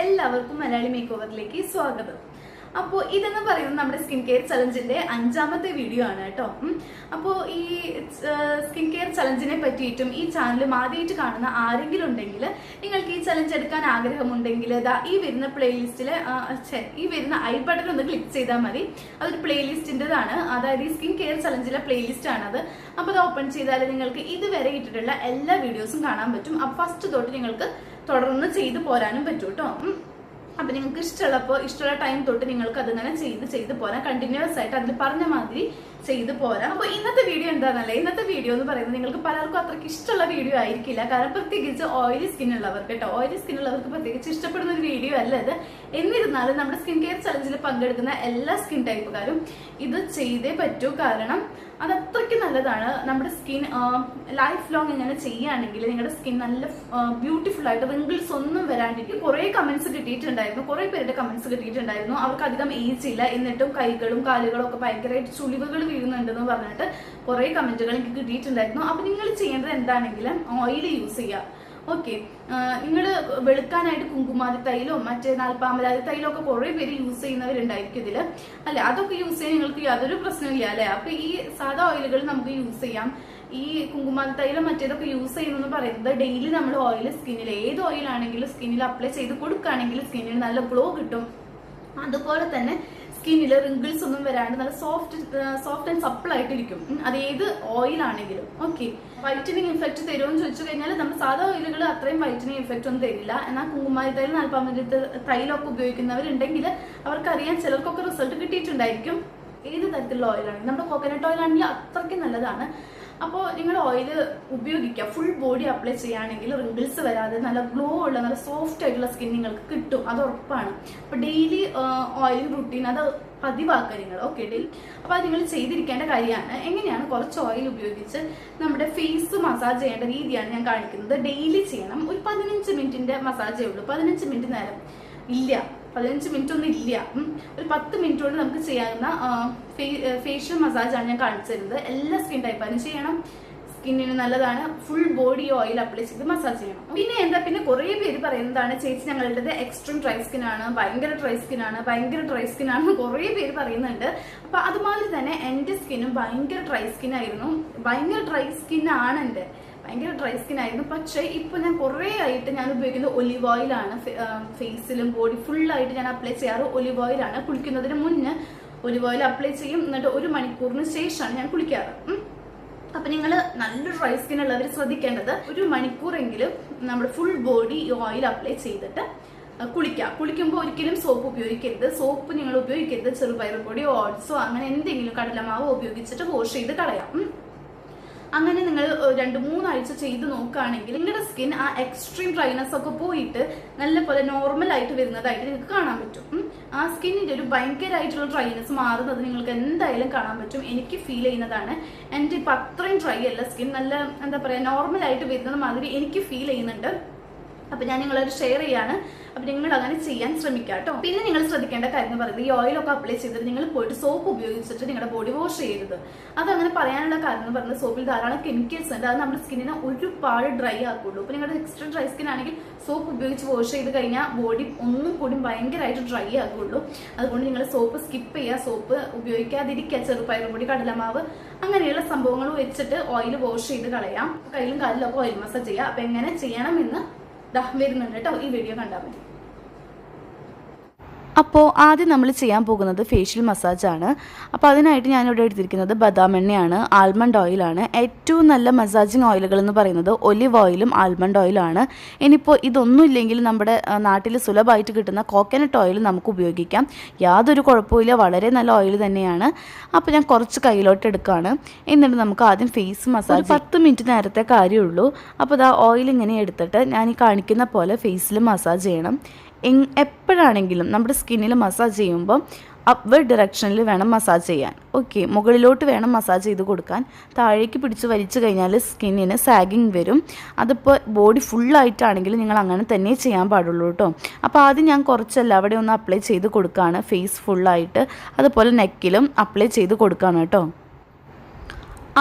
എല്ലാവർക്കും മലയാളി മേക്ക് ഓവറിലേക്ക് സ്വാഗതം. അപ്പോൾ ഇതെന്ന് പറയുന്നത് നമ്മുടെ സ്കിൻ കെയർ ചലഞ്ചിന്റെ 5ാമത്തെ വീഡിയോ ആണ് കേട്ടോ. അപ്പോൾ ഈ സ്കിൻ കെയർ ചലഞ്ചിനെ പറ്റിയിട്ടും ഈ ചാനൽ ആദ്യമായിട്ട് കാണുന്ന ആരെങ്കിലും ഉണ്ടെങ്കിൽ നിങ്ങൾക്ക് ഈ ചലഞ്ച് എടുക്കാൻ ആഗ്രഹമുണ്ടെങ്കിൽ ഈ വരുന്ന പ്ലേലിസ്റ്റിൽ ഈ വരുന്ന ഐ ബട്ടൺ ഒന്ന് ക്ലിക്ക് ചെയ്താൽ മതി. അതൊരു പ്ലേലിസ്റ്റിൻ്റെതാണ്, അതായത് ഈ സ്കിൻ കെയർ ചലഞ്ചിലെ പ്ലേലിസ്റ്റ് ആണത്. അപ്പോൾ അത് ഓപ്പൺ ചെയ്താൽ നിങ്ങൾക്ക് ഇതുവരെ ഇട്ടിട്ടുള്ള എല്ലാ വീഡിയോസും കാണാൻ പറ്റും. അപ്പോൾ ഫസ്റ്റ് തൊട്ട് നിങ്ങൾക്ക് തുടർന്ന് ചെയ്ത് പോരാനും പറ്റും കേട്ടോ. അപ്പൊ നിങ്ങൾക്ക് ഇഷ്ടമുള്ള ടൈം തൊട്ട് നിങ്ങൾക്ക് അതിങ്ങനെ ചെയ്ത് പോരാം. കണ്ടിന്യൂസ് ആയിട്ട് അതിൽ പറഞ്ഞ മാതിരി ചെയ്ത് പോരാം. അപ്പൊ ഇന്നത്തെ വീഡിയോ എന്താണെന്നല്ലേ, ഇന്നത്തെ വീഡിയോ എന്ന് പറയുന്നത് നിങ്ങൾക്ക് പലർക്കും അത്രയ്ക്ക് ഇഷ്ടമുള്ള വീഡിയോ ആയിരിക്കില്ല. കാരണം പ്രത്യേകിച്ച് ഓയിലി സ്കിൻ ഉള്ളവർക്ക് കേട്ടോ, ഓയിലി സ്കിൻ ഉള്ളവർക്ക് പ്രത്യേകിച്ച് ഇഷ്ടപ്പെടുന്ന ഒരു വീഡിയോ അല്ല ഇത്. എന്നിരുന്നാലും നമ്മുടെ സ്കിൻ കെയർ ചലഞ്ചിൽ പങ്കെടുക്കുന്ന എല്ലാ സ്കിൻ ടൈപ്പുകാരും ഇത് ചെയ്തേ പറ്റൂ. കാരണം അത് അത്രയ്ക്ക് നല്ലതാണ്. നമ്മുടെ സ്കിൻ ലൈഫ് ലോങ് ഇങ്ങനെ ചെയ്യുകയാണെങ്കിൽ നിങ്ങളുടെ സ്കിൻ നല്ല ബ്യൂട്ടിഫുൾ ആയിട്ട് റിങ്കിൾസ് ഒന്നും വരാണ്ടിരിക്കും. കുറെ കമന്റ്സ് കിട്ടിയിട്ടുണ്ടായിരുന്നു, കുറെ പേരുടെ കമന്റ്സ് കിട്ടിയിട്ടുണ്ടായിരുന്നു. അവർക്ക് അധികം ഏജ് ഇല്ല, എന്നിട്ടും കൈകളും കാലുകളും ഒക്കെ ഭയങ്കരമായിട്ട് ചുളിവുകൾ വീഴുന്നുണ്ടെന്ന് പറഞ്ഞിട്ട് കുറെ കമന്റുകൾ എനിക്ക് കിട്ടിയിട്ടുണ്ടായിരുന്നു. അപ്പൊ നിങ്ങൾ ചെയ്യേണ്ടത് എന്താണെങ്കിലും ഓയിൽ യൂസ് ചെയ്യുക. ഓക്കെ, നിങ്ങൾ വെളുക്കാനായിട്ട് കുങ്കുമാതി തൈലോ മറ്റേ നാൽപ്പാമരാതി തൈലോ ഒക്കെ കുറെ പേര് യൂസ് ചെയ്യുന്നവരുണ്ടായിരിക്കും ഇതില്, അല്ലെ? അതൊക്കെ യൂസ് ചെയ്യാൻ നിങ്ങൾക്ക് യാതൊരു പ്രശ്നമില്ല, അല്ലെ? അപ്പൊ ഈ സാധാ ഓയിലുകൾ നമുക്ക് യൂസ് ചെയ്യാം. ഈ കുങ്കുമാതി തൈലം മറ്റേതൊക്കെ യൂസ് ചെയ്യുന്നു പറയുന്നത് ഡെയിലി നമ്മൾ ഓയിൽ സ്കിന്നിൽ, ഏത് ഓയിലാണെങ്കിലും സ്കിന്നിൽ അപ്ലൈ ചെയ്ത് കൊടുക്കുകയാണെങ്കിൽ സ്കിന്നിന് നല്ല ഗ്ലോ കിട്ടും. അതുപോലെ തന്നെ സ്കിന്നിൽ റിങ്കിൾസ് ഒന്നും വരാണ്ട് നല്ല സോഫ്റ്റ് ആൻഡ് സപ്പിൾ ആയിട്ടിരിക്കും. അത് ഏത് ഓയിൽ ആണെങ്കിലും. ഓക്കെ, വൈറ്റനിങ് ഇഫക്റ്റ് തരുമെന്ന് ചോദിച്ചു കഴിഞ്ഞാൽ നമ്മൾ സാധാ ഓയിലുകൾ അത്രയും വൈറ്റനിങ് ഇഫക്റ്റ് ഒന്നും തരില്ല. എന്നാൽ കുങ്കുമാരി തൈലം നാൽപ്പാമരാതി തൈലൊക്കെ ഉപയോഗിക്കുന്നവരുണ്ടെങ്കിൽ അവർക്കറിയാൻ ചിലർക്കൊക്കെ റിസൾട്ട് കിട്ടിയിട്ടുണ്ടായിരിക്കും. ഏത് തരത്തിലുള്ള ഓയിലാണെങ്കിൽ നമ്മുടെ കോക്കനട്ട് ഓയിൽ ആണെങ്കിൽ അത്രയ്ക്ക് നല്ലതാണ്. അപ്പോൾ നിങ്ങൾ ഓയിൽ ഉപയോഗിക്കുക, ഫുൾ ബോഡി അപ്ലൈ ചെയ്യുകയാണെങ്കിൽ റിങ്കിൾസ് വരാതെ നല്ല ഗ്ലോ ഉള്ള നല്ല സോഫ്റ്റ് ആയിട്ടുള്ള സ്കിൻ നിങ്ങൾക്ക് കിട്ടും, അത് ഉറപ്പാണ്. അപ്പോൾ ഡെയിലി ഓയിലിംഗ് റുട്ടീൻ അത് പതിവാക്കുക നിങ്ങൾ. ഓക്കെ, ഡെയിലി അപ്പോൾ അത് നിങ്ങൾ ചെയ്തിരിക്കേണ്ട കാര്യമാണ്. എങ്ങനെയാണ് കുറച്ച് ഓയിൽ ഉപയോഗിച്ച് നമ്മുടെ ഫേസ് മസാജ് ചെയ്യേണ്ട രീതിയാണ് ഞാൻ കാണിക്കുന്നത്. ഡെയിലി ചെയ്യണം. ഒരു 15 മിനിറ്റിന്റെ മസാജേ ഉള്ളൂ. 15 മിനിറ്റ് നേരം ഇല്ല, 15 മിനിറ്റ് ഒന്നും ഇല്ല. ഒരു 10 മിനിറ്റ് കൊണ്ട് നമുക്ക് ചെയ്യാവുന്ന ഫേഷ്യൽ മസാജാണ് ഞാൻ കാണിച്ചു തരുന്നത്. എല്ലാ സ്കിൻ ടൈപ്പാലും ചെയ്യണം, സ്കിന്നിന് നല്ലതാണ്. ഫുൾ ബോഡി ഓയിൽ അപ്ലൈ ചെയ്ത് മസാജ് ചെയ്യണം. പിന്നെ കുറെ പേര് പറയുന്നതാണ്, ചേച്ചി ഞങ്ങളുടേത് എക്സ്ട്രീം ഡ്രൈ സ്കിൻ ആണ്, ഭയങ്കര ഡ്രൈ സ്കിൻ ആണ് കുറെ പേര് പറയുന്നുണ്ട്. അപ്പൊ അതുമാതിരി തന്നെ എന്റെ സ്കിന്നും ഭയങ്കര ഡ്രൈ സ്കിൻ ആയിരുന്നു. ഭയങ്കര ഡ്രൈ സ്കിൻ ആയിരുന്നു. പക്ഷെ ഇപ്പൊ ഞാൻ കുറെ ആയിട്ട് ഞാൻ ഉപയോഗിക്കുന്നത് ഒലിവ് ഓയിലാണ്. ഫേസിലും ബോഡി ഫുള്ളായിട്ട് ഞാൻ അപ്ലൈ ചെയ്യാറ് ഒലിവ് ഓയിലാണ്. കുളിക്കുന്നതിന് മുന്നേ ഒലിവ് ഓയിൽ അപ്ലൈ ചെയ്യും, എന്നിട്ട് 1 മണിക്കൂറിന് ശേഷമാണ് ഞാൻ കുളിക്കാറ്. അപ്പൊ നിങ്ങൾ നല്ല ഡ്രൈ സ്കിൻ ഉള്ളവർ ശ്രദ്ധിക്കേണ്ടത് 1 മണിക്കൂറെങ്കിലും നമ്മുടെ ഫുൾ ബോഡി ഈ ഓയിൽ അപ്ലൈ ചെയ്തിട്ട് കുളിക്കുമ്പോൾ ഒരിക്കലും സോപ്പ് ഉപയോഗിക്കരുത്. സോപ്പ് നിങ്ങൾ ഉപയോഗിക്കരുത്. ചെറുപയർ പൊടി, ഓട്സോ അങ്ങനെ എന്തെങ്കിലും കടലമാവോ ഉപയോഗിച്ചിട്ട് വാഷ് ചെയ്ത് കളയാം. അങ്ങനെ നിങ്ങൾ 2-3 ആഴ്ച ചെയ്ത് നോക്കുകയാണെങ്കിൽ നിങ്ങളുടെ സ്കിൻ ആ എക്സ്ട്രീം ഡ്രൈനെസ് ഒക്കെ പോയിട്ട് നല്ല പോലെ നോർമൽ ആയിട്ട് വരുന്നതായിട്ട് നിങ്ങൾക്ക് കാണാൻ പറ്റും. ആ സ്കിന്നിന്റെ ഒരു ഭയങ്കരമായിട്ടുള്ള ഡ്രൈനെസ് മാറുന്നത് നിങ്ങൾക്ക് എന്തായാലും കാണാൻ പറ്റും. എനിക്ക് ഫീൽ ചെയ്യുന്നതാണ്. എൻ്റെ ഇപ്പം അത്രയും ഡ്രൈ അല്ല സ്കിൻ, നല്ല എന്താ പറയുക നോർമൽ ആയിട്ട് വരുന്നത് മാതിരി എനിക്ക് ഫീൽ ചെയ്യുന്നുണ്ട്. അപ്പൊ ഞാൻ നിങ്ങളൊരു ഷെയർ ചെയ്യാണ്. അപ്പൊ നിങ്ങൾ അങ്ങനെ ചെയ്യാൻ ശ്രമിക്കുക കേട്ടോ. പിന്നെ നിങ്ങൾ ശ്രദ്ധിക്കേണ്ട കാര്യം എന്ന് പറയുന്നത്, ഈ ഓയിലൊക്കെ അപ്ലൈ ചെയ്തിട്ട് നിങ്ങൾ പോയിട്ട് സോപ്പ് ഉപയോഗിച്ചിട്ട് നിങ്ങളുടെ ബോഡി വാഷ് ചെയ്യരുത്. അതങ്ങനെ പറയാനുള്ള കാരണം എന്ന് പറയുന്നത് സോപ്പിൽ ധാരാളം കെമിക്കൽസ് ഉണ്ട്. അത് നമ്മുടെ സ്കിന്നിനെ ഒരുപാട് ഡ്രൈ ആക്കുള്ളൂ. അപ്പൊ നിങ്ങളുടെ എക്സ്ട്രാ ഡ്രൈ സ്കിൻ ആണെങ്കിൽ സോപ്പ് ഉപയോഗിച്ച് വാഷ് ചെയ്ത് കഴിഞ്ഞാൽ ബോഡി ഒന്നും കൂടി ഭയങ്കരമായിട്ട് ഡ്രൈ ആകുള്ളൂ. അതുകൊണ്ട് നിങ്ങൾ സോപ്പ് സ്കിപ്പ് ചെയ്യുക, സോപ്പ് ഉപയോഗിക്കാതിരിക്കുക. ചെറുപയർ പൊടി, കടലമാവ് അങ്ങനെയുള്ള സംഭവങ്ങൾ വെച്ചിട്ട് ഓയിൽ വാഷ് ചെയ്ത് കളയാം. കയ്യിലും കാലിലൊക്കെ ഓയിൽ മസാജ് ചെയ്യുക. അപ്പൊ എങ്ങനെ ചെയ്യണമെന്ന് വരുന്നുണ്ട് കേട്ടോ, ഈ വീഡിയോ കണ്ടാൽ മതി. അപ്പോൾ ആദ്യം നമ്മൾ ചെയ്യാൻ പോകുന്നത് ഫേഷ്യൽ മസാജാണ്. അപ്പോൾ അതിനായിട്ട് ഞാനിവിടെ എടുത്തിരിക്കുന്നത് ബദാം എണ്ണയാണ്, ആൽമണ്ട് ഓയിലാണ്. ഏറ്റവും നല്ല മസാജിങ് ഓയിലുകൾ എന്ന് പറയുന്നത് ഒലിവ് ഓയിലും ആൽമണ്ട് ഓയിലാണ്. ഇനിയിപ്പോൾ ഇതൊന്നും ഇല്ലെങ്കിൽ നമ്മുടെ നാട്ടിൽ സുലഭമായിട്ട് കിട്ടുന്ന കോക്കനട്ട് ഓയിൽ നമുക്ക് ഉപയോഗിക്കാം. യാതൊരു കുഴപ്പമില്ല, വളരെ നല്ല ഓയിൽ തന്നെയാണ്. അപ്പോൾ ഞാൻ കുറച്ച് കയ്യിലോട്ട് എടുക്കുകയാണ്. എന്നിട്ട് നമുക്ക് ആദ്യം ഫേസ് മസാജ് 10 മിനിറ്റ് നേരത്തെ കാര്യമുള്ളൂ. അപ്പോൾ ഇതാ ഓയിൽ ഇങ്ങനെ എടുത്തിട്ട് ഞാൻ ഈ കാണിക്കുന്ന പോലെ ഫേസിൽ മസാജ് ചെയ്യണം. എപ്പോഴാണെങ്കിലും നമ്മുടെ സ്കിന്നിൽ മസാജ് ചെയ്യുമ്പോൾ അപ്വേർഡ് ഡയറക്ഷനിൽ വേണം മസാജ് ചെയ്യാൻ. ഓക്കെ, മുകളിലോട്ട് വേണം മസാജ് ചെയ്ത് കൊടുക്കാൻ. താഴേക്ക് പിടിച്ച് വലിച്ചു കഴിഞ്ഞാൽ സ്കിന്നിന് സാഗിങ് വരും. അതിപ്പോൾ ബോഡി ഫുള്ളായിട്ടാണെങ്കിൽ നിങ്ങൾ അങ്ങനെ തന്നെ ചെയ്യാൻ പാടുള്ളൂ കേട്ടോ. അപ്പോൾ ആദ്യം ഞാൻ കുറച്ചല്ല അവിടെ ഒന്ന് അപ്ലൈ ചെയ്ത് കൊടുക്കുകയാണ്, ഫേസ് ഫുള്ളായിട്ട്. അതുപോലെ നെക്കിലും അപ്ലൈ ചെയ്ത് കൊടുക്കുകയാണ് കേട്ടോ.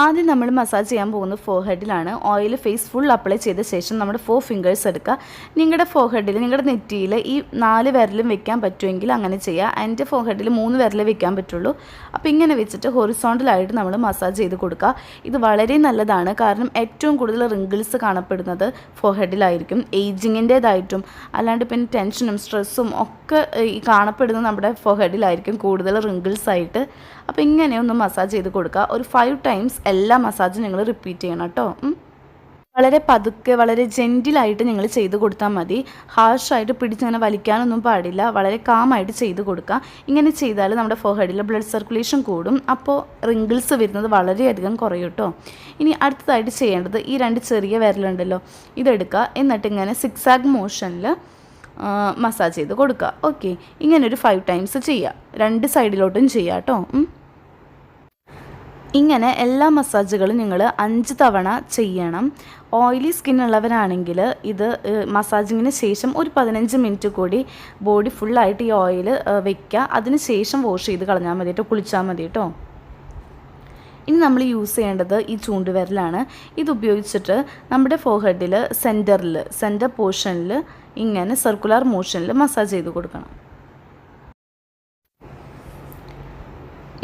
ആദ്യം നമ്മൾ മസാജ് ചെയ്യാൻ പോകുന്നത് ഫോർഹെഡിലാണ്. ഓയിൽ ഫേസ് ഫുൾ അപ്ലൈ ചെയ്ത ശേഷം നമ്മുടെ 4 ഫിംഗേഴ്സ് എടുക്കുക. നിങ്ങളുടെ ഫോർഹെഡിൽ, നിങ്ങളുടെ നെറ്റിയിൽ ഈ 4 വിരലും വെക്കാൻ പറ്റുമെങ്കിൽ അങ്ങനെ ചെയ്യുക. എൻ്റെ ഫോർഹെഡിൽ 3 വിരലേ വെക്കാൻ പറ്റുള്ളൂ. അപ്പോൾ ഇങ്ങനെ വെച്ചിട്ട് ഹൊറിസോണ്ടലായിട്ട് നമ്മൾ മസാജ് ചെയ്ത് കൊടുക്കുക. ഇത് വളരെ നല്ലതാണ്, കാരണം ഏറ്റവും കൂടുതൽ റിങ്കിൾസ് കാണപ്പെടുന്നത് ഫോർഹെഡിലായിരിക്കും. ഏജിങ്ങിൻ്റേതായിട്ടും അല്ലാണ്ട് പിന്നെ ടെൻഷനും സ്ട്രെസ്സും ഒക്കെ ഈ കാണപ്പെടുന്നത് നമ്മുടെ ഫോർഹെഡിലായിരിക്കും കൂടുതൽ റിങ്കിൾസ് ആയിട്ട്. അപ്പോൾ ഇങ്ങനെയൊന്ന് മസാജ് ചെയ്ത് കൊടുക്കുക. ഒരു 5 ടൈംസ് എല്ലാ മസാജും നിങ്ങൾ റിപ്പീറ്റ് ചെയ്യണം കേട്ടോ. വളരെ പതുക്കെ, വളരെ ജെൻറ്റിലായിട്ട് നിങ്ങൾ ചെയ്ത് കൊടുത്താൽ മതി. ഹാർഷായിട്ട് പിടിച്ചങ്ങനെ വലിക്കാനൊന്നും പാടില്ല. വളരെ കാമായിട്ട് ചെയ്ത് കൊടുക്കുക. ഇങ്ങനെ ചെയ്താൽ നമ്മുടെ ഫോർഹെഡിൽ ബ്ലഡ് സർക്കുലേഷൻ കൂടും. അപ്പോൾ റിങ്കിൾസ് വരുന്നത് വളരെയധികം കുറയും കേട്ടോ. ഇനി അടുത്തതായിട്ട് ചെയ്യേണ്ടത് ഈ 2 ചെറിയ വിരലുണ്ടല്ലോ, ഇതെടുക്കുക. എന്നിട്ട് ഇങ്ങനെ സിക്സാഗ് മോഷനിൽ മസാജ് ചെയ്ത് കൊടുക്കുക. ഓക്കെ, ഇങ്ങനെ ഒരു 5 ടൈംസ് ചെയ്യുക. 2 സൈഡിലോട്ടും ചെയ്യുക കേട്ടോ. ഇങ്ങനെ എല്ലാ മസാജുകളും നിങ്ങൾ 5 തവണ ചെയ്യണം. ഓയിലി സ്കിൻ ഉള്ളവരാണെങ്കിൽ ഇത് മസാജിങ്ങിന് ശേഷം ഒരു 15 മിനിറ്റ് കൂടി ബോഡി ഫുള്ളായിട്ട് ഈ ഓയിൽ വെക്കുക. അതിന് ശേഷം വാഷ് ചെയ്ത് കളഞ്ഞാൽ മതി കേട്ടോ, കുളിച്ചാൽ മതി കേട്ടോ. ഇനി നമ്മൾ യൂസ് ചെയ്യേണ്ടത് ഈ ചൂണ്ടുവിരലാണ്. ഇതുപയോഗിച്ചിട്ട് നമ്മുടെ ഫോർഹെഡിൽ സെൻറ്റർ പോർഷനിൽ ഇങ്ങനെ സർക്കുലർ മോഷനിൽ മസാജ് ചെയ്ത് കൊടുക്കണം.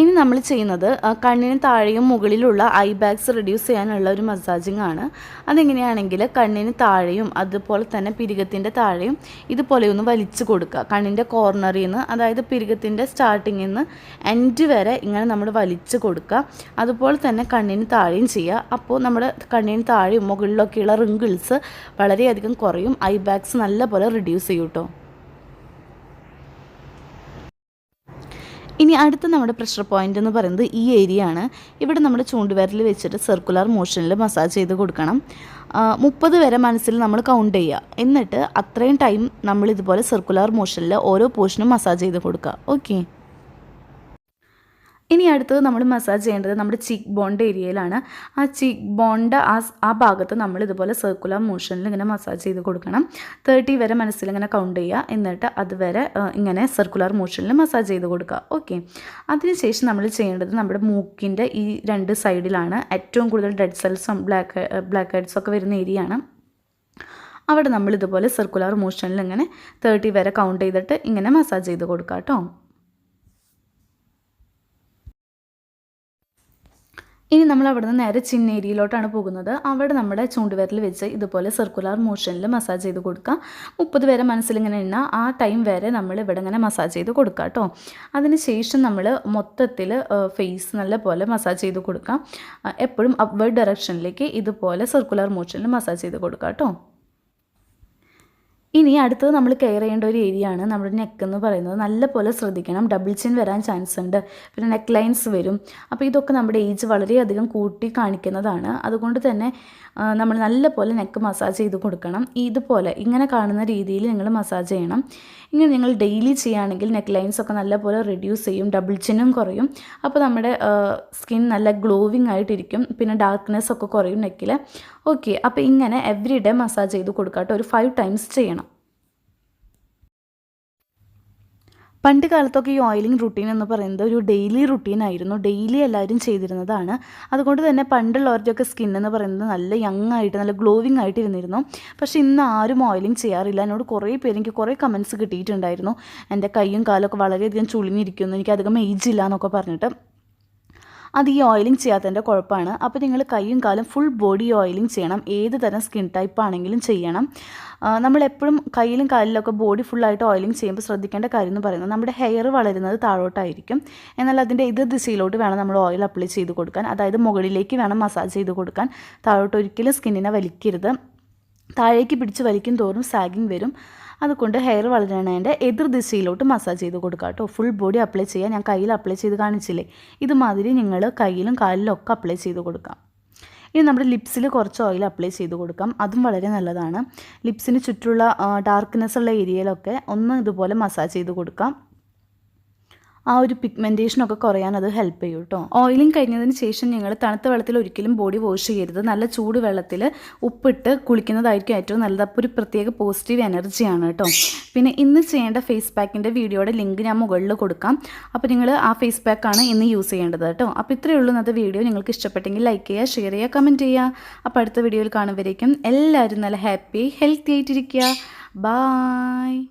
ഇനി നമ്മൾ ചെയ്യുന്നത് കണ്ണിന് താഴെയും മുകളിലുള്ള ഐ ബാഗ്സ് റിഡ്യൂസ് ചെയ്യാനുള്ള ഒരു മസാജിങ് ആണ്. അതെങ്ങനെയാണെങ്കിൽ കണ്ണിന് താഴെയും അതുപോലെ തന്നെ പിരികത്തിൻ്റെ താഴെയും ഇതുപോലെ ഒന്ന് വലിച്ചു കൊടുക്കുക. കണ്ണിൻ്റെ കോർണറിൽ നിന്ന്, അതായത് പിരികത്തിൻ്റെ സ്റ്റാർട്ടിങ്ങിൽ നിന്ന് എൻഡ് വരെ ഇങ്ങനെ നമ്മൾ വലിച്ചു കൊടുക്കുക. അതുപോലെ തന്നെ കണ്ണിന് താഴെയും ചെയ്യുക. അപ്പോൾ നമ്മുടെ കണ്ണിന് താഴെയും മുകളിലൊക്കെയുള്ള റിങ്കിൾസ് വളരെയധികം കുറയും. ഐ ബാഗ്സ് നല്ലപോലെ റിഡ്യൂസ് ചെയ്യും കേട്ടോ. ഇനി അടുത്ത നമ്മുടെ പ്രഷർ പോയിൻ്റ് എന്ന് പറയുന്നത് ഈ ഏരിയ ആണ്. ഇവിടെ നമ്മുടെ ചൂണ്ടുവിരൽ വെച്ചിട്ട് സർക്കുലർ മോഷനിൽ മസാജ് ചെയ്ത് കൊടുക്കണം. 30 വരെ മനസ്സിൽ നമ്മൾ കൗണ്ട് ചെയ്യുക. എന്നിട്ട് അത്രയും ടൈം നമ്മൾ ഇതുപോലെ സർക്കുലർ മോഷനിൽ ഓരോ പോർഷനും മസാജ് ചെയ്ത് കൊടുക്കുക. ഓക്കെ, ഇനി അടുത്തത് നമ്മൾ മസാജ് ചെയ്യേണ്ടത് നമ്മുടെ ചീക്ക് ബോണ്ട് ഏരിയയിലാണ്. ആ ചീക്ക് ബോണ്ട് ആ ഭാഗത്ത് നമ്മൾ ഇതുപോലെ സർക്കുലർ മോഷനിൽ ഇങ്ങനെ മസാജ് ചെയ്ത് കൊടുക്കണം. 30 വരെ മനസ്സിൽ ഇങ്ങനെ കൗണ്ട് ചെയ്യുക. എന്നിട്ട് അതുവരെ ഇങ്ങനെ സർക്കുലർ മോഷനിൽ മസാജ് ചെയ്ത് കൊടുക്കുക. ഓക്കെ, അതിനുശേഷം നമ്മൾ ചെയ്യേണ്ടത് നമ്മുടെ മൂക്കിൻ്റെ ഈ 2 സൈഡിലാണ് ഏറ്റവും കൂടുതൽ ഡെഡ് സെൽസും ബ്ലാക്ക് ഹെഡ്സും ഒക്കെ വരുന്ന ഏരിയയാണ്. അവിടെ നമ്മൾ ഇതുപോലെ സർക്കുലർ മോഷനിൽ ഇങ്ങനെ 30 വരെ കൗണ്ട് ചെയ്തിട്ട് ഇങ്ങനെ മസാജ് ചെയ്ത് കൊടുക്കുക കേട്ടോ. ഇനി നമ്മൾ അവിടെ നിന്ന് നേരെ ചിൻ ഏരിയയിലോട്ടാണ് പോകുന്നത്. അവിടെ നമ്മുടെ ചൂണ്ടുവിരൽ വെച്ച് ഇതുപോലെ സർക്കുലർ മോഷനിൽ മസാജ് ചെയ്ത് കൊടുക്കുക. 30 വരെ മനസ്സിലിങ്ങനെ എണ്ണ ആ ടൈം വരെ നമ്മൾ ഇവിടെ ഇങ്ങനെ മസാജ് ചെയ്ത് കൊടുക്കുക കേട്ടോ. അതിന് ശേഷം നമ്മൾ മൊത്തത്തിൽ ഫേസ് നല്ല പോലെ മസാജ് ചെയ്ത് കൊടുക്കാം. എപ്പോഴും അപ്വേർഡ് ഡയറക്ഷനിലേക്ക് ഇതുപോലെ സർക്കുലർ മോഷനിൽ മസാജ് ചെയ്ത് കൊടുക്കുക കേട്ടോ. ഇനി അടുത്തത് നമ്മൾ കെയർ ചെയ്യേണ്ട ഒരു ഏരിയ ആണ് നമ്മുടെ നെക്ക് എന്ന് പറയുന്നത്. നല്ലപോലെ ശ്രദ്ധിക്കണം, ഡബിൾ ചിൻ വരാൻ ചാൻസ് ഉണ്ട്, പിന്നെ നെക്ക് ലൈൻസ് വരും. അപ്പോൾ ഇതൊക്കെ നമ്മുടെ ഏജ് വളരെയധികം കൂട്ടി കാണിക്കുന്നതാണ്. അതുകൊണ്ട് തന്നെ നമ്മൾ നല്ലപോലെ നെക്ക് മസാജ് ചെയ്ത് കൊടുക്കണം. ഇതുപോലെ ഇങ്ങനെ കാണുന്ന രീതിയിൽ നിങ്ങൾ മസാജ് ചെയ്യണം. ഇങ്ങനെ നിങ്ങൾ ഡെയിലി ചെയ്യുകയാണെങ്കിൽ നെക്ക് ലൈൻസ് ഒക്കെ നല്ലപോലെ റിഡ്യൂസ് ചെയ്യും, ഡബിൾ ചിന്നും കുറയും. അപ്പോൾ നമ്മുടെ സ്കിൻ നല്ല ഗ്ലോവിങ് ആയിട്ടിരിക്കും, പിന്നെ ഡാർക്ക്നെസ് ഒക്കെ കുറയും നെക്കിൽ. ഓക്കെ, അപ്പോൾ ഇങ്ങനെ എവറി ഡേ മസാജ് ചെയ്ത് കൊടുക്കാട്ടോ. ഒരു 5 ടൈംസ് ചെയ്യണം. പണ്ട് കാലത്തൊക്കെ ഈ ഓയിലിംഗ് റുട്ടീൻ എന്ന് പറയുന്നത് ഒരു ഡെയിലി റുട്ടീനായിരുന്നു. ഡെയിലി എല്ലാവരും ചെയ്തിരുന്നതാണ്. അതുകൊണ്ട് തന്നെ പണ്ടുള്ളവരുടെയൊക്കെ സ്കിൻ എന്ന് പറയുന്നത് നല്ല യങ് ആയിട്ട് നല്ല ഗ്ലോവിങ് ആയിട്ട് ഇരുന്നിരുന്നു. പക്ഷേ ഇന്ന് ആരും ഓയിലിംഗ് ചെയ്യാറില്ല. എന്നോട് കുറേ പേര്, എനിക്ക് കുറേ കമൻറ്റ്സ് കിട്ടിയിട്ടുണ്ടായിരുന്നു. എൻ്റെ കൈയും കാലൊക്കെ വളരെയധികം ചുളിഞ്ഞിരിക്കുന്നു, എനിക്കധികം ഏജ് ഇല്ല എന്നൊക്കെ പറഞ്ഞിട്ട്. അത് ഈ ഓയിലിംഗ് ചെയ്യാത്തതിൻ്റെ കുഴപ്പമാണ്. അപ്പോൾ നിങ്ങൾ കൈയും കാലും ഫുൾ ബോഡി ഓയിലിംഗ് ചെയ്യണം. ഏത് തരം സ്കിൻ ടൈപ്പ് ആണെങ്കിലും ചെയ്യണം. നമ്മളെപ്പോഴും കയ്യിലും കാലിലൊക്കെ ബോഡി ഫുള്ളായിട്ട് ഓയിലിംഗ് ചെയ്യുമ്പോൾ ശ്രദ്ധിക്കേണ്ട കാര്യം എന്ന് പറയുന്നത് നമ്മുടെ ഹെയർ വളരുന്നത് താഴോട്ടായിരിക്കും. എന്നാൽ അതിൻ്റെ എതിർ ദിശയിലോട്ട് വേണം നമ്മൾ ഓയിൽ അപ്ലൈ ചെയ്ത് കൊടുക്കാൻ. അതായത് മുകളിലേക്ക് വേണം മസാജ് ചെയ്ത് കൊടുക്കാൻ. താഴോട്ട് ഒരിക്കലും സ്കിന്നിനെ വലിക്കരുത്. താഴേക്ക് പിടിച്ച് വലിക്കും തോറും സാഗിങ് വരും. അതുകൊണ്ട് ഹെയർ വളരണതിൻ്റെ എതിർ ദിശയിലോട്ട് മസാജ് ചെയ്ത് കൊടുക്കുക കേട്ടോ. ഫുൾ ബോഡി അപ്ലൈ ചെയ്യുക. ഞാൻ കയ്യിൽ അപ്ലൈ ചെയ്ത് കാണിച്ചില്ലേ, ഇതുമാതിരി നിങ്ങൾ കയ്യിലും കാലിലും ഒക്കെ അപ്ലൈ ചെയ്ത് കൊടുക്കാം. ഇനി നമ്മുടെ ലിപ്സിൽ കുറച്ച് ഓയിൽ അപ്ലൈ ചെയ്ത് കൊടുക്കാം. അതും വളരെ നല്ലതാണ്. ലിപ്സിന് ചുറ്റുള്ള ഡാർക്ക്നെസ് ഉള്ള ഏരിയയിലൊക്കെ ഒന്ന് ഇതുപോലെ മസാജ് ചെയ്ത് കൊടുക്കാം. ആ ഒരു പിഗ്മെൻറ്റേഷനൊക്കെ കുറയാൻ അത് ഹെൽപ്പ് ചെയ്യും കേട്ടോ. ഓയിലിംഗ് കഴിഞ്ഞതിന് ശേഷം നിങ്ങൾ തണുത്ത വെള്ളത്തിൽ ഒരിക്കലും ബോഡി വാഷ് ചെയ്യരുത്. നല്ല ചൂട് വെള്ളത്തിൽ ഉപ്പിട്ട് കുളിക്കുന്നതായിരിക്കും ഏറ്റവും നല്ലത്. അപ്പോൾ ഒരു പ്രത്യേക പോസിറ്റീവ് എനർജിയാണ് കേട്ടോ. പിന്നെ ഇന്ന് ചെയ്യേണ്ട ഫേസ് പാക്കിൻ്റെ വീഡിയോയുടെ ലിങ്ക് ഞാൻ മുകളിൽ കൊടുക്കാം. അപ്പോൾ നിങ്ങൾ ആ ഫേസ് പാക്കാണ് ഇന്ന് യൂസ് ചെയ്യേണ്ടത് കേട്ടോ. അപ്പോൾ ഇത്രയേ ഉള്ളൂ ഇന്നത്തെ വീഡിയോ. നിങ്ങൾക്ക് ഇഷ്ടപ്പെട്ടെങ്കിൽ ലൈക്ക് ചെയ്യുക, ഷെയർ ചെയ്യുക, കമൻറ്റ് ചെയ്യുക. അപ്പോൾ അടുത്ത വീഡിയോയിൽ കാണുമ്പോഴേക്കും എല്ലാവരും നല്ല ഹാപ്പി ഹെൽത്തി ആയിട്ടിരിക്കുക. ബായ്.